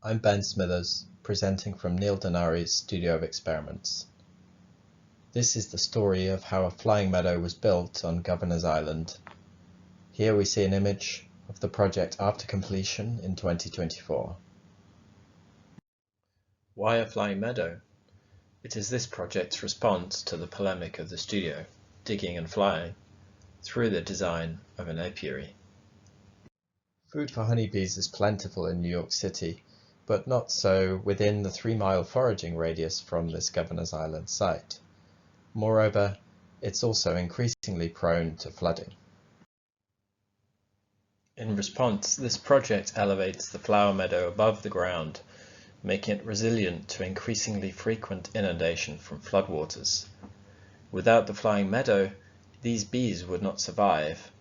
I'm Ben Smithers, presenting from Neil Denari's Studio of Experiments. This is the story of how a flying meadow was built on Governor's Island. Here we see an image of the project after completion in 2024. Why a flying meadow? It is this project's response to the polemic of the studio, digging and flying, through the design of an apiary. Food for honeybees is plentiful in New York City, but not so within the 3-mile foraging radius from this Governor's Island site. Moreover, it's also increasingly prone to flooding. In response, this project elevates the flower meadow above the ground, making it resilient to increasingly frequent inundation from floodwaters. Without the flying meadow, these bees would not survive,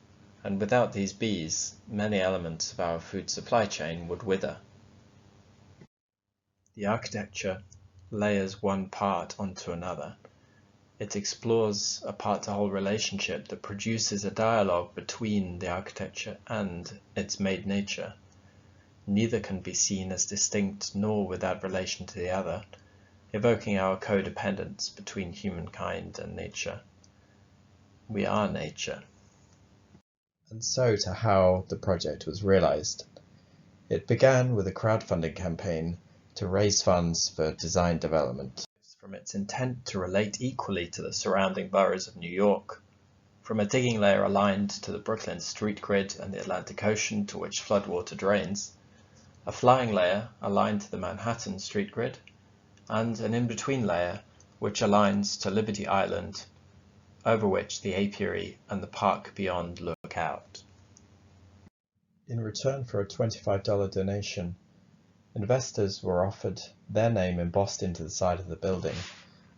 and without these bees, many elements of our food supply chain would wither. The architecture layers one part onto another. It explores a part-to-whole relationship that produces a dialogue between the architecture and its made nature. Neither can be seen as distinct nor without relation to the other, evoking our codependence between humankind and nature. We are nature. And so to how the project was realized. It began with a crowdfunding campaign to raise funds for design development. From its intent to relate equally to the surrounding boroughs of New York, from a digging layer aligned to the Brooklyn street grid and the Atlantic Ocean to which floodwater drains, a flying layer aligned to the Manhattan street grid, and an in-between layer which aligns to Liberty Island, over which the apiary and the park beyond look out. In return for a $25 donation, investors were offered their name embossed into the side of the building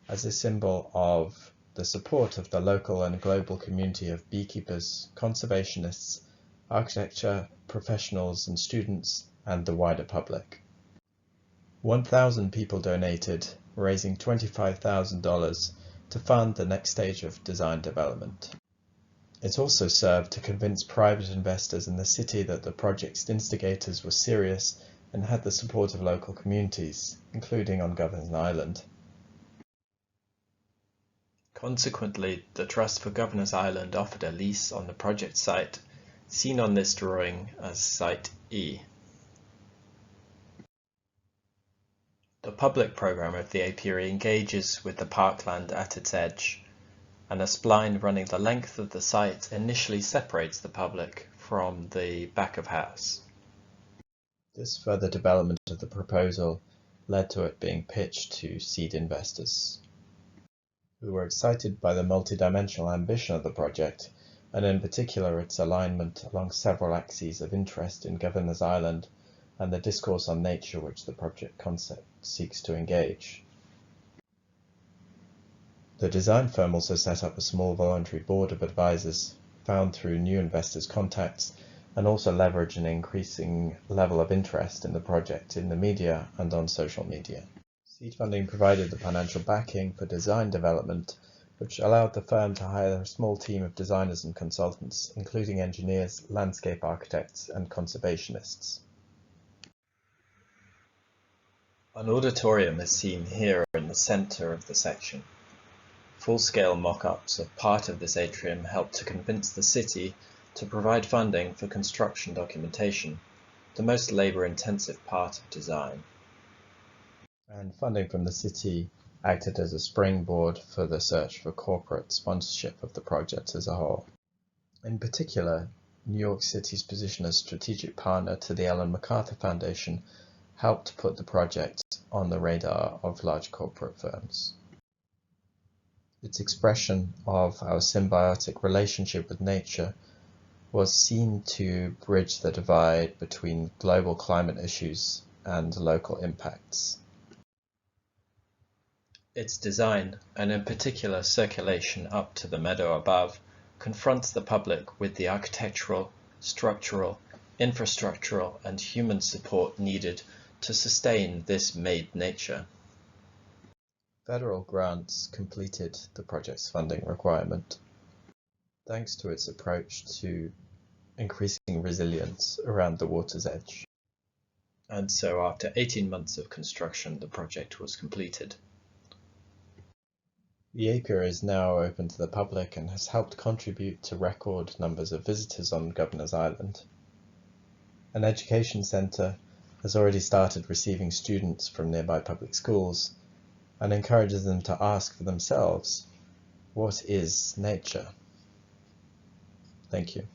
as a symbol of the support of the local and global community of beekeepers, conservationists, architecture professionals and students, and the wider public. 1,000 people donated, raising $25,000 to fund the next stage of design development. It also served to convince private investors in the city that the project's instigators were serious and had the support of local communities, including on Governor's Island. Consequently, the Trust for Governor's Island offered a lease on the project site, seen on this drawing as Site E. The public program of the apiary engages with the parkland at its edge, and a spline running the length of the site initially separates the public from the back of house. This further development of the proposal led to it being pitched to seed investors, who were excited by the multidimensional ambition of the project, and in particular its alignment along several axes of interest in Governor's Island and the discourse on nature which the project concept seeks to engage. The design firm also set up a small voluntary board of advisors found through new investors' contacts, and also leverage an increasing level of interest in the project in the media and on social media. Seed funding provided the financial backing for design development, which allowed the firm to hire a small team of designers and consultants, including engineers, landscape architects, and conservationists. An auditorium is seen here in the center of the section. Full-scale mock-ups of part of this atrium helped to convince the city to provide funding for construction documentation, the most labor-intensive part of design. And funding from the city acted as a springboard for the search for corporate sponsorship of the project as a whole. In particular, New York City's position as strategic partner to the Ellen MacArthur Foundation helped put the project on the radar of large corporate firms. Its expression of our symbiotic relationship with nature was seen to bridge the divide between global climate issues and local impacts. Its design, and in particular circulation up to the meadow above, confronts the public with the architectural, structural, infrastructural, and human support needed to sustain this made nature. Federal grants completed the project's funding requirement, thanks to its approach to increasing resilience around the water's edge. and so after 18 months of construction, the project was completed. The apiary is now open to the public and has helped contribute to record numbers of visitors on Governor's Island. An education centre has already started receiving students from nearby public schools and encourages them to ask for themselves, what is nature? Thank you.